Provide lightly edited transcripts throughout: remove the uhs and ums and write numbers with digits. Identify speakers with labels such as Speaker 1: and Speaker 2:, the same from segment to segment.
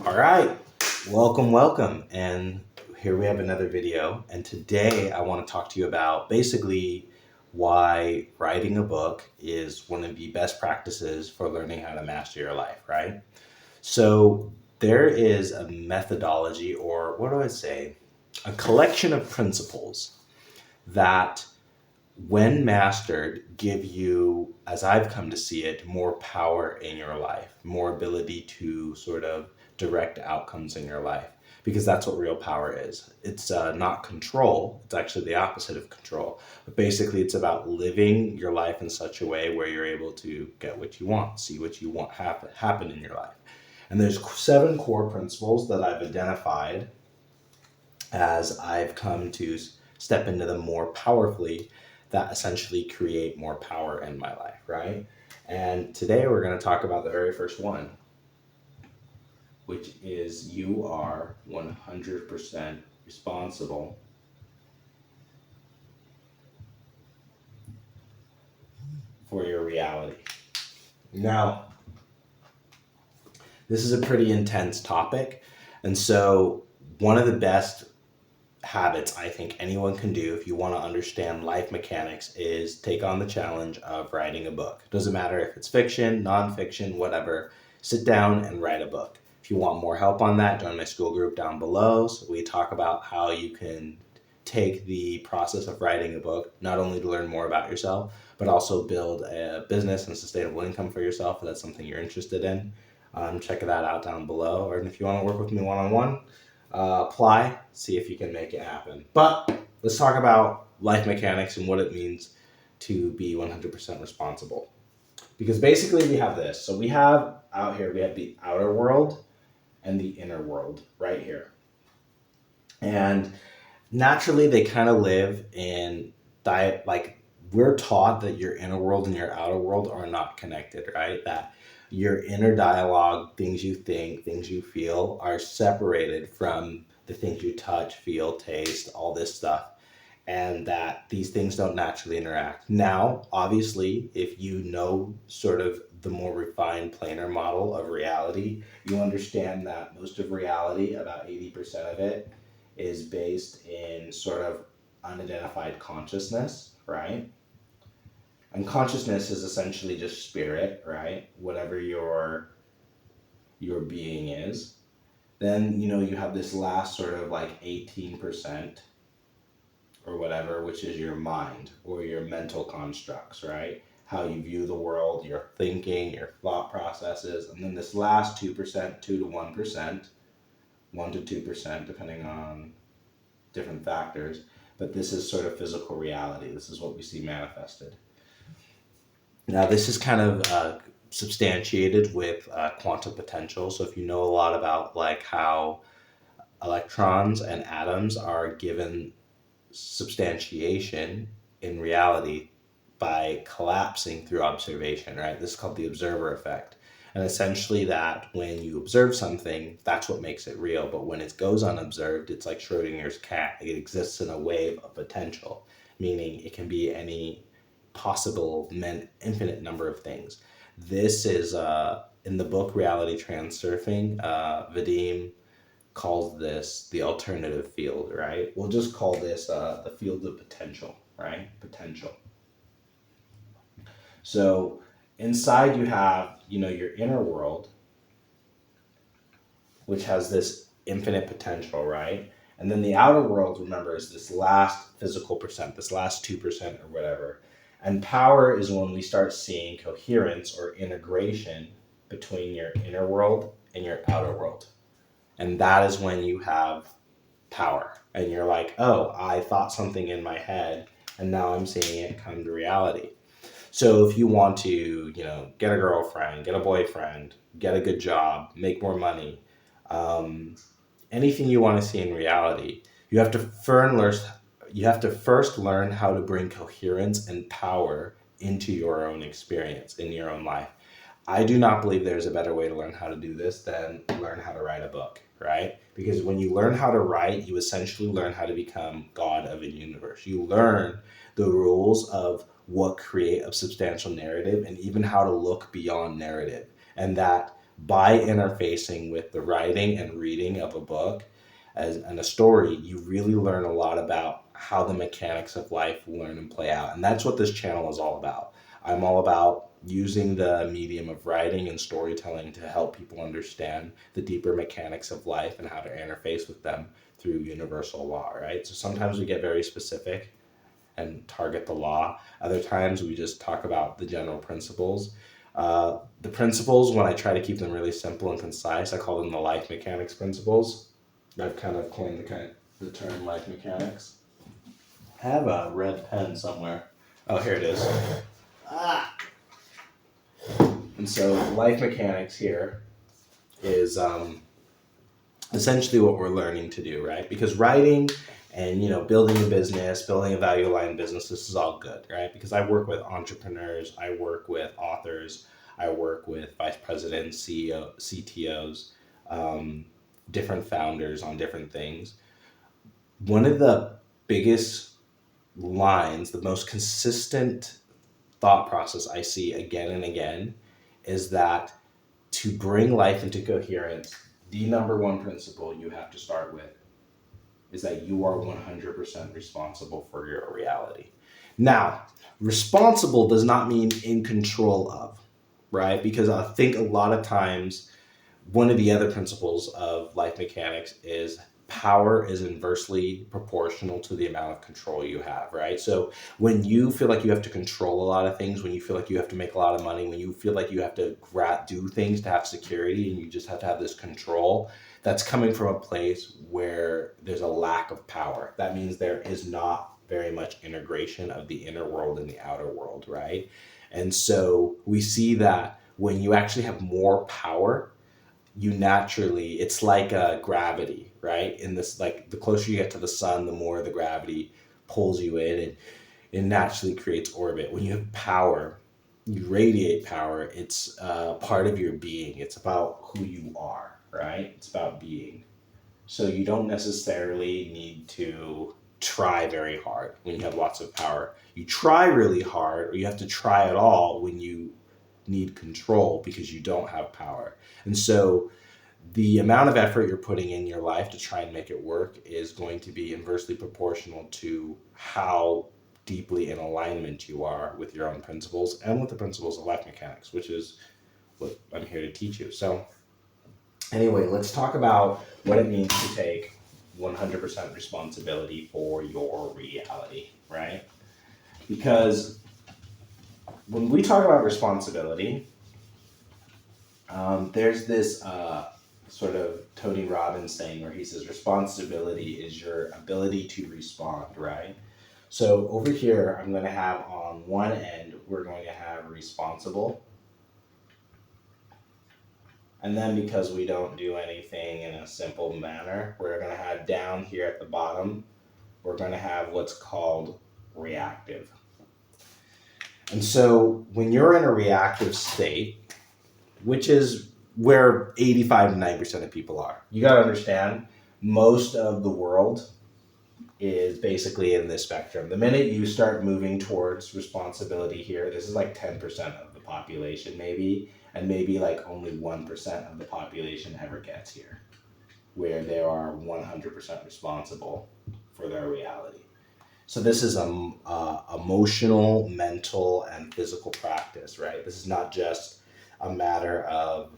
Speaker 1: All right, welcome. And here we have another video. And today I want to talk to you about basically why writing a book is one of the best practices for learning how to master your life, right? So there is a methodology, or what do I say? A collection of principles that when mastered, give you, as I've come to see it, more power in your life, more ability to sort of direct outcomes in your life. Because that's what real power is. It's not control, it's actually the opposite of control. But basically, it's about living your life in such a way where you're able to get what you want, see what you want happen in your life. And there's 7 core principles that I've identified as I've come to step into them more powerfully that essentially create more power in my life, right? And today we're going to talk about the very first one, which is you are 100% responsible for your reality. Now, this is a pretty intense topic. And so, one of the best habits I think anyone can do if you want to understand life mechanics is take on the challenge of writing a book. Doesn't matter if it's fiction, nonfiction, whatever. Sit down and write a book. If you want more help on that, join my school group down below. So we talk about how you can take the process of writing a book, not only to learn more about yourself, but also build a business and sustainable income for yourself if that's something you're interested in. Check that out down below. Or if you want to work with me one-on-one, apply, see if you can make it happen. But let's talk about life mechanics and what it means to be 100% responsible. Because basically we have this. So we have out here, we have the outer world and the inner world right here. And naturally they kind of live in like we're taught that your inner world and your outer world are not connected, right? That your inner dialogue, things you think, things you feel, are separated from the things you touch, feel, taste, all this stuff, and that these things don't naturally interact. Now, obviously, if you know sort of the more refined, planar model of reality, you understand that most of reality, about 80% of it, is based in sort of unidentified consciousness, right? And consciousness is essentially just spirit, right? Whatever your being is. Then, you have this last sort of like 18% or whatever, which is your mind or your mental constructs, right? How you view the world, your thinking, your thought processes. And then this last 2%, 2 to 1%, 1 to 2%, depending on different factors. But this is sort of physical reality. This is what we see manifested. Now, this is kind of substantiated with quantum potential. So if you know a lot about like how electrons and atoms are given substantiation in reality by collapsing through observation, right? This is called the observer effect. And essentially that when you observe something, that's what makes it real. But when it goes unobserved, it's like Schrodinger's cat. It exists in a wave of potential, meaning it can be any possible infinite number of things. This is in the book Reality Transurfing, Vadim calls this the alternative field, right? We'll just call this the field of potential, right? Potential. So inside you have, your inner world, which has this infinite potential, right? And then the outer world, remember, is this last physical percent, this last 2% or whatever. And power is when we start seeing coherence or integration between your inner world and your outer world. And that is when you have power. And you're like, oh, I thought something in my head, and now I'm seeing it come to reality. So if you want to, get a girlfriend, get a boyfriend, get a good job, make more money, um, anything you want to see in reality, you have to first learn how to bring coherence and power into your own experience, in your own life. I do not believe there's a better way to learn how to do this than learn how to write a book, right? Because when you learn how to write, you essentially learn how to become God of a universe. You learn the rules of what create a substantial narrative and even how to look beyond narrative. And that by interfacing with the writing and reading of a book and a story, you really learn a lot about how the mechanics of life learn and play out. And that's what this channel is all about. I'm all about using the medium of writing and storytelling to help people understand the deeper mechanics of life and how to interface with them through universal law, right? So sometimes we get very specific and target the law. Other times we just talk about the general principles. The principles, when I try to keep them really simple and concise, I call them the life mechanics principles. I've kind of coined the term life mechanics. I have a red pen somewhere. Oh, here it is. And so life mechanics here is essentially what we're learning to do, right? Because writing and building a business, building a value aligned business, this is all good, right? Because I work with entrepreneurs, I work with authors, I work with vice presidents, CEO, CTOs, different founders on different things. One of the biggest lines, the most consistent thought process I see again and again is that to bring life into coherence, the number one principle you have to start with is that you are 100% responsible for your reality. Now, responsible does not mean in control of, right? Because I think a lot of times one of the other principles of life mechanics is power is inversely proportional to the amount of control you have, right? So when you feel like you have to control a lot of things, when you feel like you have to make a lot of money, when you feel like you have to do things to have security and you just have to have this control, that's coming from a place where there's a lack of power. That means there is not very much integration of the inner world and the outer world, right? And so we see that when you actually have more power, you naturally, it's like gravity, right? In this, like the closer you get to the sun, the more the gravity pulls you in and it naturally creates orbit. When you have power, you radiate power, it's part of your being. It's about who you are, right? It's about being. So you don't necessarily need to try very hard when you have lots of power. You try really hard, or you have to try at all when you need control because you don't have power. And so the amount of effort you're putting in your life to try and make it work is going to be inversely proportional to how deeply in alignment you are with your own principles and with the principles of life mechanics, which is what I'm here to teach you. So anyway, let's talk about what it means to take 100% responsibility for your reality, right? Because when we talk about responsibility, there's this sort of Tony Robbins saying where he says responsibility is your ability to respond, right? So over here, I'm going to have on one end, we're going to have responsible. And then because we don't do anything in a simple manner, we're going to have down here at the bottom, we're going to have what's called reactive. And so when you're in a reactive state, which is where 85 to 90% of people are, you got to understand most of the world is basically in this spectrum. The minute you start moving towards responsibility here, this is like 10% of the population maybe, and maybe like only 1% of the population ever gets here, where they are 100% responsible for their reality. So this is a emotional, mental, and physical practice, right? This is not just a matter of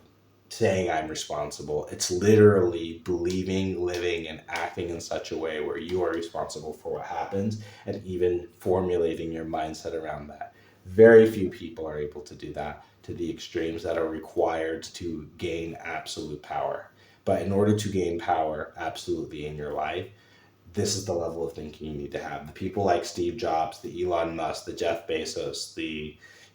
Speaker 1: saying I'm responsible. It's literally believing, living, and acting in such a way where you are responsible for what happens and even formulating your mindset around that. Very few people are able to do that to the extremes that are required to gain absolute power. But in order to gain power absolutely in your life, this is the level of thinking you need to have. The people like Steve Jobs, the Elon Musk, the Jeff Bezos,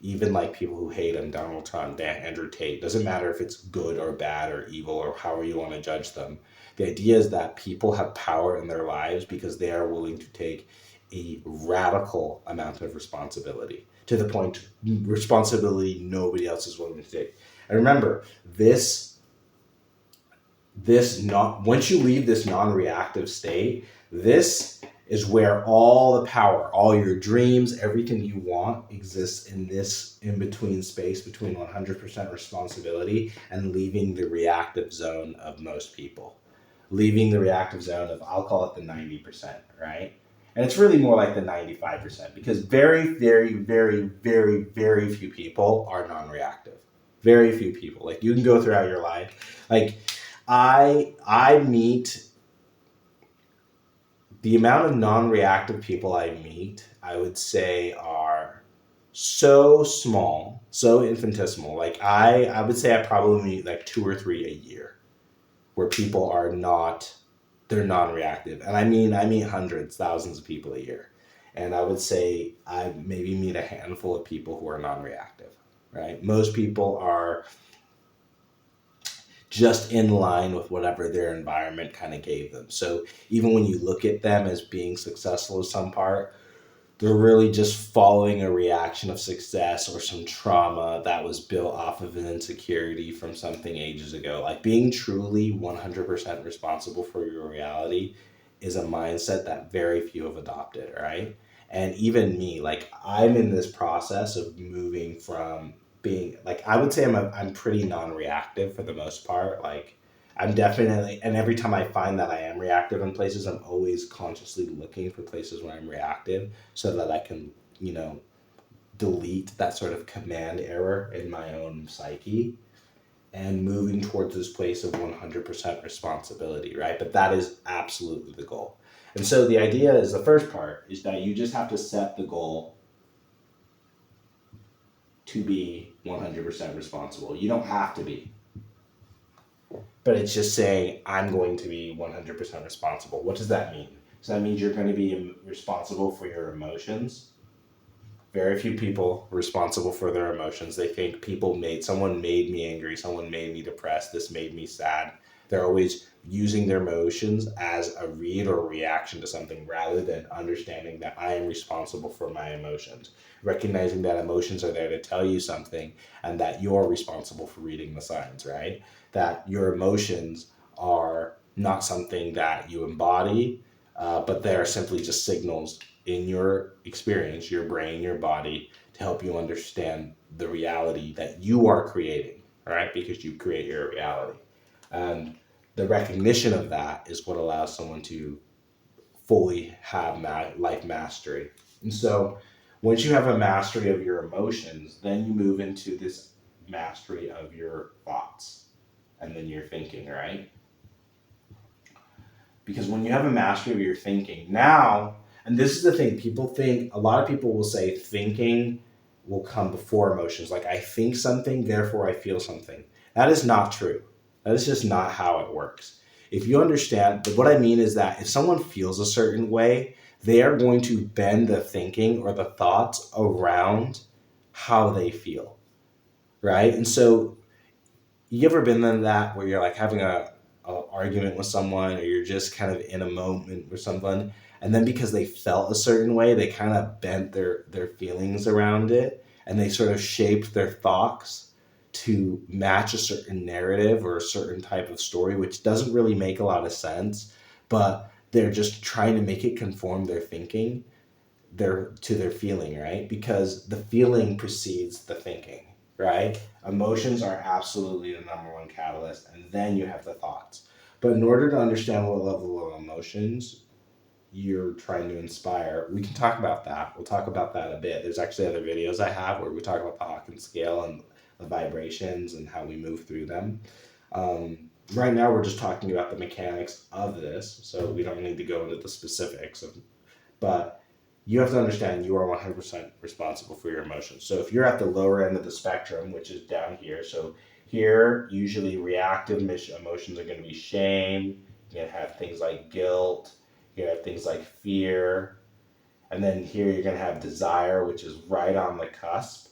Speaker 1: even like people who hate him, Donald Trump, Andrew Tate, doesn't matter if it's good or bad or evil or however you want to judge them. The idea is that people have power in their lives because they are willing to take a radical amount of responsibility, to the point responsibility nobody else is willing to take. And remember, once you leave this non-reactive state, this is where all the power, all your dreams, everything you want exists in this in between space between 100% responsibility and leaving the reactive zone of most people. Leaving the reactive zone of, I'll call it the 90%, right? And it's really more like the 95% because very, very, very, very, very few people are non reactive. Very few people. Like you can go throughout your life. Like I meet the amount of non-reactive people I meet, I would say are so small, so infinitesimal. Like I would say I probably meet like two or three a year where people are not, they're non-reactive. And I meet hundreds, thousands of people a year. And I would say I maybe meet a handful of people who are non-reactive, right? Most people are just in line with whatever their environment kind of gave them. So even when you look at them as being successful in some part, they're really just following a reaction of success or some trauma that was built off of an insecurity from something ages ago. Like being truly 100% responsible for your reality is a mindset that very few have adopted, right? And even me, like I'm in this process of moving from being like I would say I'm pretty non-reactive for the most part. Like I'm definitely, and every time I find that I am reactive in places, I'm always consciously looking for places where I'm reactive so that I can, you know, delete that sort of command error in my own psyche and moving towards this place of 100% responsibility, right? But that is absolutely the goal. And so the idea is the first part is that you just have to set the goal to be 100% responsible. You don't have to be, but it's just saying, I'm going to be 100% responsible. What does that mean? So that means you're going to be responsible for your emotions. Very few people are responsible for their emotions. They think someone made me angry, someone made me depressed, this made me sad. They're always using their emotions as a read or reaction to something rather than understanding that I am responsible for my emotions. Recognizing that emotions are there to tell you something and that you're responsible for reading the signs, right? That your emotions are not something that you embody, but they're simply just signals in your experience, your brain, your body, to help you understand the reality that you are creating, right? Because you create your reality. And the recognition of that is what allows someone to fully have life mastery. And so once you have a mastery of your emotions, then you move into this mastery of your thoughts and then your thinking, right? Because when you have a mastery of your thinking, now, and this is the thing, a lot of people will say thinking will come before emotions. Like, I think something, therefore I feel something. That is not true. That is just not how it works. If you understand, what I mean is that if someone feels a certain way, they are going to bend the thinking or the thoughts around how they feel, right? And so you ever been in that where you're like having a argument with someone or you're just kind of in a moment with someone and then because they felt a certain way they kind of bent their feelings around it and they sort of shaped their thoughts to match a certain narrative or a certain type of story which doesn't really make a lot of sense, but they're just trying to make it conform their thinking their feeling, right? Because the feeling precedes the thinking, right? Emotions are absolutely the number one catalyst, and then you have the thoughts. But in order to understand what level of emotions you're trying to inspire, we can talk about that. We'll talk about that a bit. There's actually other videos I have where we talk about the Hawkins scale and the vibrations and how we move through them. Right now, we're just talking about the mechanics of this, so we don't need to go into the specifics of, but you have to understand you are 100% responsible for your emotions. So if you're at the lower end of the spectrum, which is down here, so here usually reactive emotions are going to be shame. You're going to have things like guilt. You're going to have things like fear. And then here you're going to have desire, which is right on the cusp.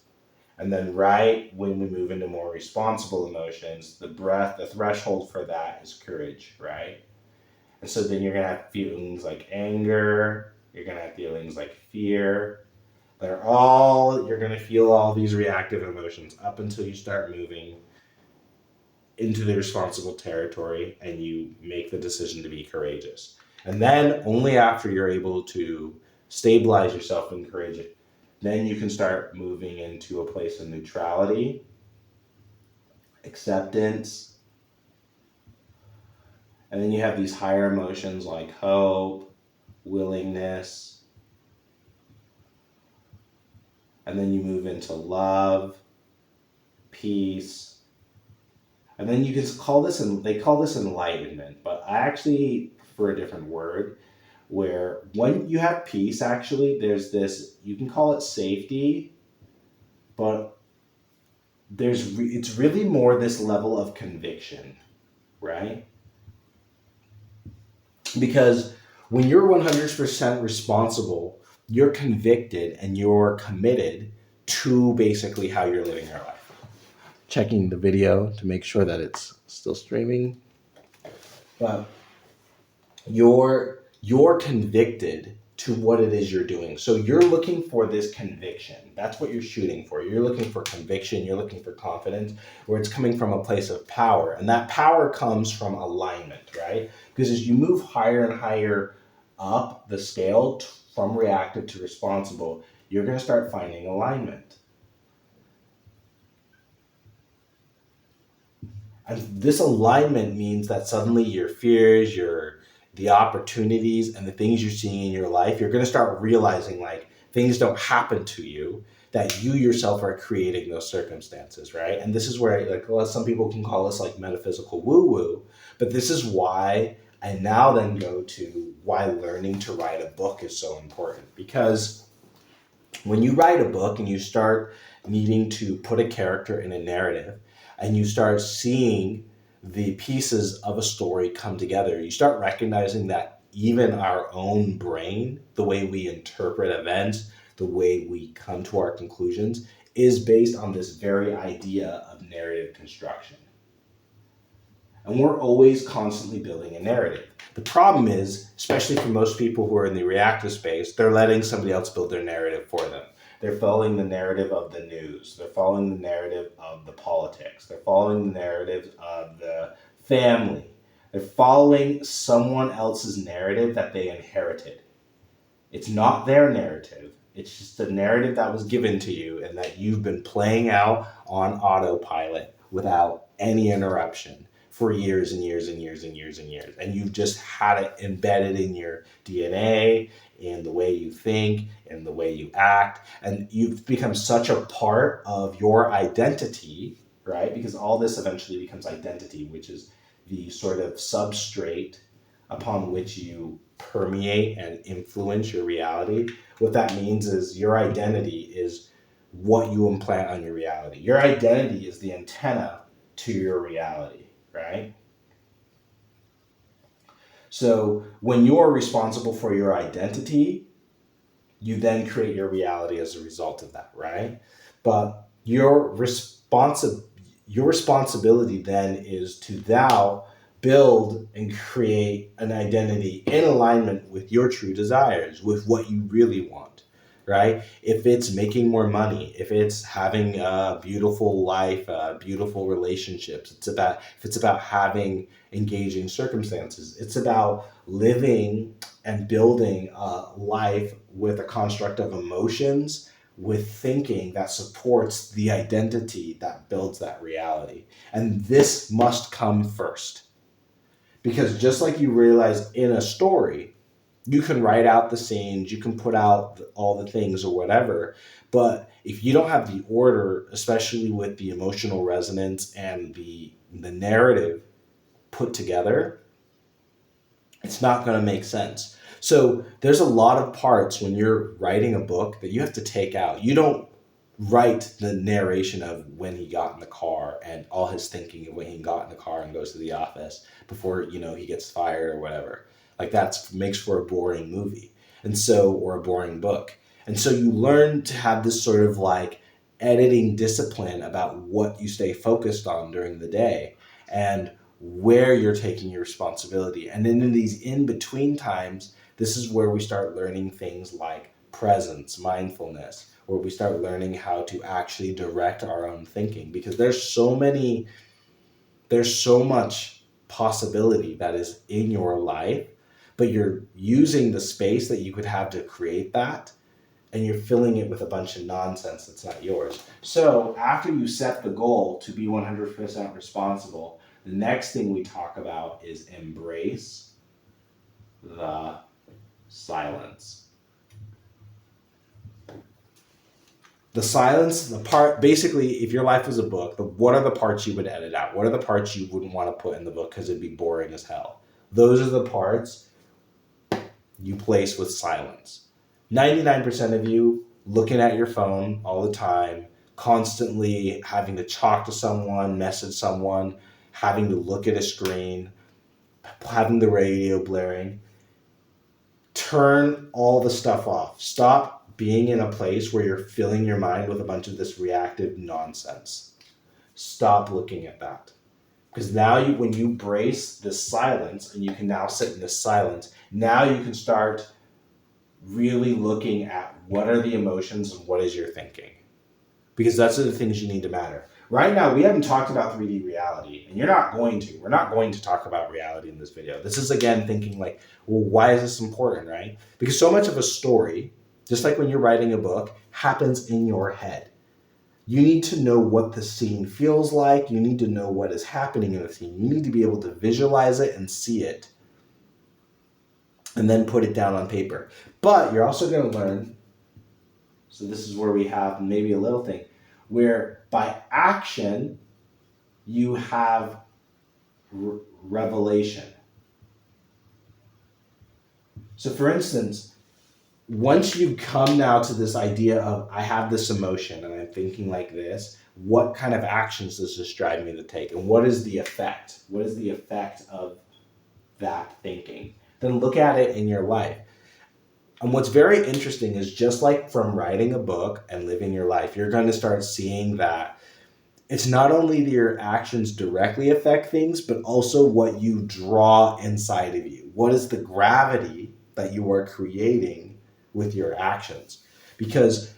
Speaker 1: And then right when we move into more responsible emotions, the threshold for that is courage, right? And so then you're going to have feelings like anger, you're going to have feelings like fear. You're going to feel all these reactive emotions up until you start moving into the responsible territory and you make the decision to be courageous. And then only after you're able to stabilize yourself and encourage it, then you can start moving into a place of neutrality, acceptance, and then you have these higher emotions like hope, willingness, and then you move into love, peace, and then you can call this, and they call this enlightenment, but I actually prefer a different word. Where when you have peace, actually, there's this, you can call it safety, but it's really more this level of conviction, right? Because when you're 100% responsible, you're convicted and you're committed to basically how you're living your life. Checking the video to make sure that it's still streaming. But you're convicted to what it is you're doing. So you're looking for this conviction. That's what you're shooting for. You're looking for conviction, you're looking for confidence, where it's coming from a place of power. And that power comes from alignment, right? Because as you move higher and higher up the scale from reactive to responsible, you're going to start finding alignment. And this alignment means that suddenly your fears, the opportunities and the things you're seeing in your life, you're going to start realizing like things don't happen to you, that you yourself are creating those circumstances, right? And this is where, like, well, some people can call this like metaphysical woo woo, but this is why I now then go to why learning to write a book is so important. Because when you write a book and you start needing to put a character in a narrative and you start seeing the pieces of a story come together, you start recognizing that even our own brain, the way we interpret events, the way we come to our conclusions, is based on this very idea of narrative construction. And we're always constantly building a narrative. The problem is, especially for most people who are in the reactive space, they're letting somebody else build their narrative for them. They're following the narrative of the news. They're following the narrative of the politics. They're following the narrative of the family. They're following someone else's narrative that they inherited. It's not their narrative. It's just a narrative that was given to you and that you've been playing out on autopilot without any interruption for years and years and years and years and years. And you've just had it embedded in your DNA, in the way you think, in the way you act. And you've become such a part of your identity, right? Because all this eventually becomes identity, which is the sort of substrate upon which you permeate and influence your reality. What that means is your identity is what you implant on your reality. Your identity is the antenna to your reality, right? So when you're responsible for your identity, you then create your reality as a result of that, right? But your responsibility then is to thou build and create an identity in alignment with your true desires, with what you really want, right? If it's making more money, if it's having a beautiful life, beautiful relationships, if it's about having engaging circumstances, it's about living and building a life with a construct of emotions, with thinking that supports the identity that builds that reality. And this must come first. Because just like you realize in a story, you can write out the scenes, you can put out all the things or whatever. But if you don't have the order, especially with the emotional resonance and the narrative put together, it's not going to make sense. So there's a lot of parts when you're writing a book that you have to take out. You don't write the narration of when he got in the car and all his thinking of when he got in the car and goes to the office before, he gets fired or whatever. Like that makes for a boring movie. And so, or a boring book. And so you learn to have this sort of like editing discipline about what you stay focused on during the day and where you're taking your responsibility. And then in these in between times, this is where we start learning things like presence, mindfulness, where we start learning how to actually direct our own thinking, because there's so much possibility that is in your life, but you're using the space that you could have to create that, and you're filling it with a bunch of nonsense that's not yours. So after you set the goal to be 100% responsible, the next thing we talk about is embrace the silence. The silence, the part, basically, if your life was a book, what are the parts you would edit out? What are the parts you wouldn't want to put in the book because it'd be boring as hell? Those are the parts you place with silence. 99% of you looking at your phone all the time, constantly having to talk to someone, message someone, having to look at a screen, having the radio blaring. Turn all the stuff off. Stop being in a place where you're filling your mind with a bunch of this reactive nonsense. Stop looking at that. Because now when you brace this silence, and you can now sit in this silence, now you can start really looking at what are the emotions and what is your thinking. Because that's the things you need to matter. Right now, we haven't talked about 3D reality, and you're not going to. We're not going to talk about reality in this video. This is, again, thinking like, well, why is this important, right? Because so much of a story, just like when you're writing a book, happens in your head. You need to know what the scene feels like. You need to know what is happening in the scene. You need to be able to visualize it and see it, and then put it down on paper. But you're also going to learn, so this is where we have maybe a little thing, where by action, you have revelation. So for instance, once you come now to this idea of, I have this emotion and I'm thinking like this, what kind of actions does this drive me to take? And what is the effect? What is the effect of that thinking? Then look at it in your life. And what's very interesting is, just like from writing a book and living your life, you're going to start seeing that it's not only that your actions directly affect things, but also what you draw inside of you. What is the gravity that you are creating with your actions? Because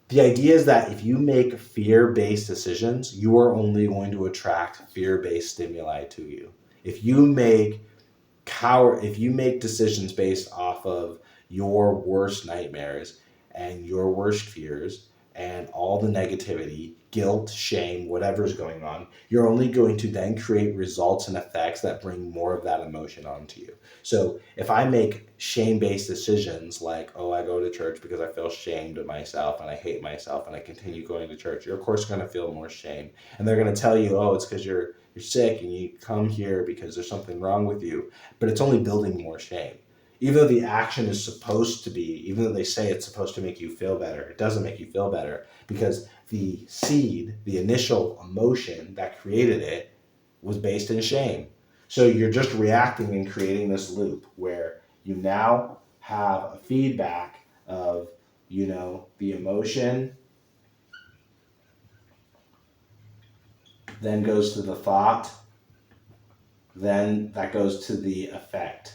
Speaker 1: the idea is that if you make fear-based decisions, you are only going to attract fear-based stimuli to you. If you make decisions based off of your worst nightmares and your worst fears and all the negativity, guilt, shame, whatever's going on, you're only going to then create results and effects that bring more of that emotion onto you. So if I make shame-based decisions like, oh, I go to church because I feel shamed of myself and I hate myself and I continue going to church, you're of course going to feel more shame. And they're going to tell you, oh, it's because you're sick and you come here because there's something wrong with you. But it's only building more shame. Even though the action is supposed to be, even though they say it's supposed to make you feel better, it doesn't make you feel better, because the seed, the initial emotion that created it, was based in shame. So you're just reacting and creating this loop where you now have a feedback of, the emotion then goes to the thought, then that goes to the effect.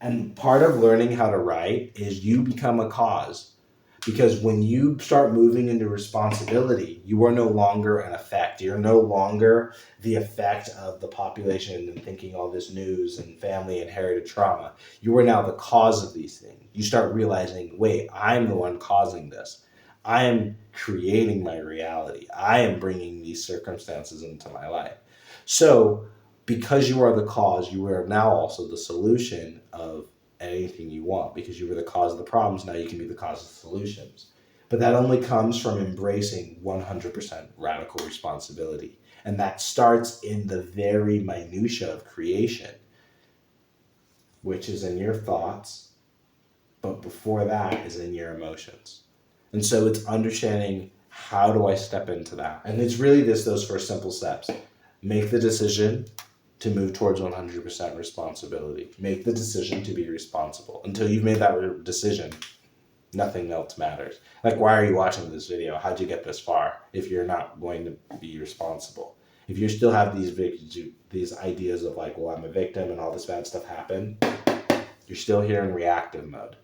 Speaker 1: And part of learning how to write is you become a cause. Because when you start moving into responsibility, you are no longer an effect. You're no longer the effect of the population and thinking all this news and family inherited trauma. You are now the cause of these things. You start realizing, wait, I'm the one causing this. I am creating my reality. I am bringing these circumstances into my life. So because you are the cause, you are now also the solution of anything you want. Because you were the cause of the problems, now you can be the cause of the solutions. But that only comes from embracing 100% radical responsibility. And that starts in the very minutia of creation, which is in your thoughts, but before that is in your emotions. And so it's understanding, how do I step into that? And it's really those first simple steps. Make the decision to move towards 100% responsibility. Make the decision to be responsible. Until you've made that decision, nothing else matters. Like, why are you watching this video? How'd you get this far if you're not going to be responsible? If you still have these ideas of like, well, I'm a victim and all this bad stuff happened, you're still here in reactive mode.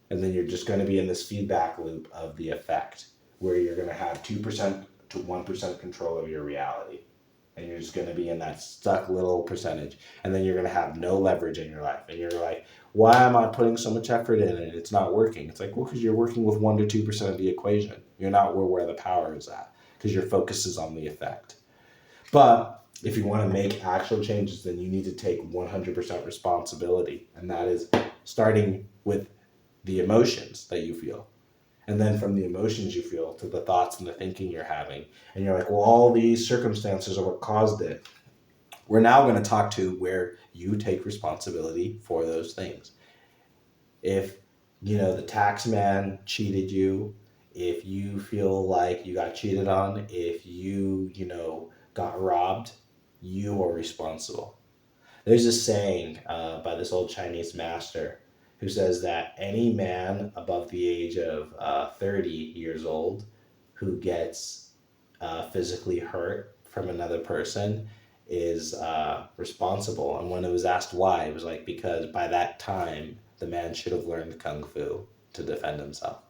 Speaker 1: And then you're just going to be in this feedback loop of the effect, where you're going to have 2% to 1% control of your reality. And you're just going to be in that stuck little percentage. And then you're going to have no leverage in your life. And you're like, why am I putting so much effort in and it's not working? It's like, well, because you're working with 1 to 2% of the equation. You're not where the power is at because your focus is on the effect. But if you want to make actual changes, then you need to take 100% responsibility. And that is starting with the emotions that you feel. And then from the emotions you feel to the thoughts and the thinking you're having. And you're like, well, all these circumstances are what caused it. We're now going to talk to where you take responsibility for those things. If, the tax man cheated you, if you feel like you got cheated on, if you got robbed, you are responsible. There's a saying by this old Chinese master who says that any man above the age of 30 years old who gets physically hurt from another person is responsible. And when it was asked why, it was like, because by that time, the man should have learned Kung Fu to defend himself.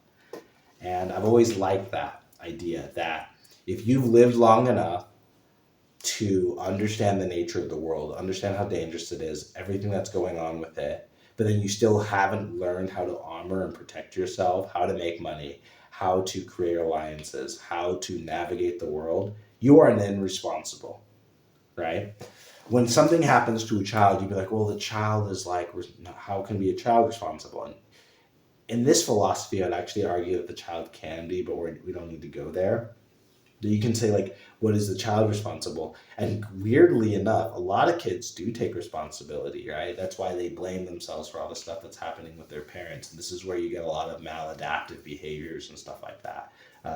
Speaker 1: And I've always liked that idea that if you've lived long enough to understand the nature of the world, understand how dangerous it is, everything that's going on with it, but then you still haven't learned how to armor and protect yourself, how to make money, how to create alliances, how to navigate the world, you are then responsible, right? When something happens to a child, you'd be like, well, the child is like, how can be a child responsible? And in this philosophy, I'd actually argue that the child can be, but we don't need to go there. You can say, like, what is the child responsible? And weirdly enough, a lot of kids do take responsibility, right? That's why they blame themselves for all the stuff that's happening with their parents. And this is where you get a lot of maladaptive behaviors and stuff like that.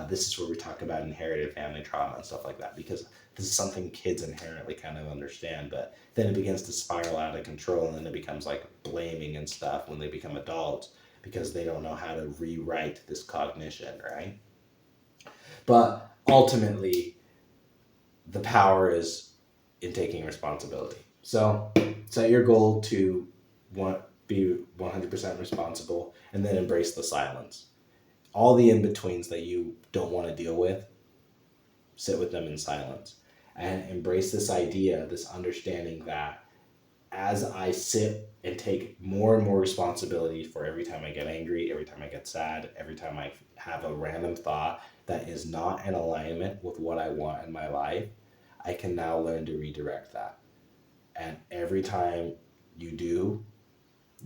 Speaker 1: This is where we talk about inherited family trauma and stuff like that, because this is something kids inherently kind of understand. But then it begins to spiral out of control, and then it becomes like blaming and stuff when they become adults because they don't know how to rewrite this cognition, right? But ultimately, the power is in taking responsibility. So set your goal to be 100% responsible, and then embrace the silence. All the in-betweens that you don't want to deal with, sit with them in silence. And embrace this idea, this understanding that as I sit and take more and more responsibility for every time I get angry, every time I get sad, every time I have a random thought that is not in alignment with what I want in my life, I can now learn to redirect that. And every time you do,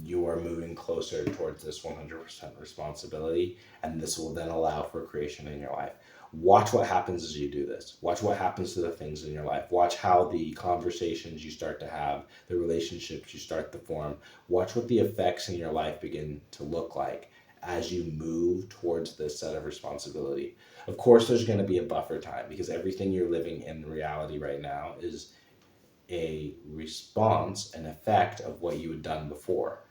Speaker 1: you are moving closer towards this 100% responsibility, and this will then allow for creation in your life. Watch what happens as you do this. Watch what happens to the things in your life. Watch how the conversations you start to have, the relationships you start to form. Watch what the effects in your life begin to look like as you move towards this set of responsibility. Of course, there's going to be a buffer time because everything you're living in reality right now is a response, an effect of what you had done before.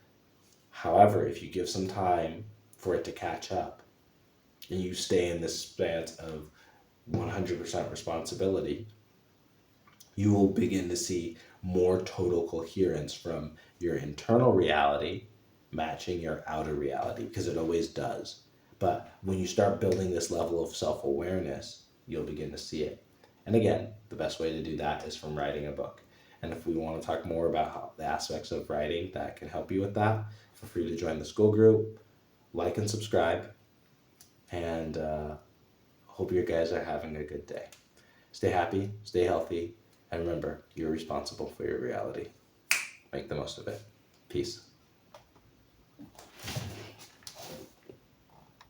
Speaker 1: However, if you give some time for it to catch up and you stay in this stance of 100% responsibility, you will begin to see more total coherence from your internal reality matching your outer reality, because it always does. But when you start building this level of self-awareness, you'll begin to see it. And again, the best way to do that is from writing a book. And if we want to talk more about the aspects of writing that can help you with that, feel free to join the school group, like and subscribe, and hope you guys are having a good day. Stay happy, stay healthy, and remember, you're responsible for your reality. Make the most of it. Peace.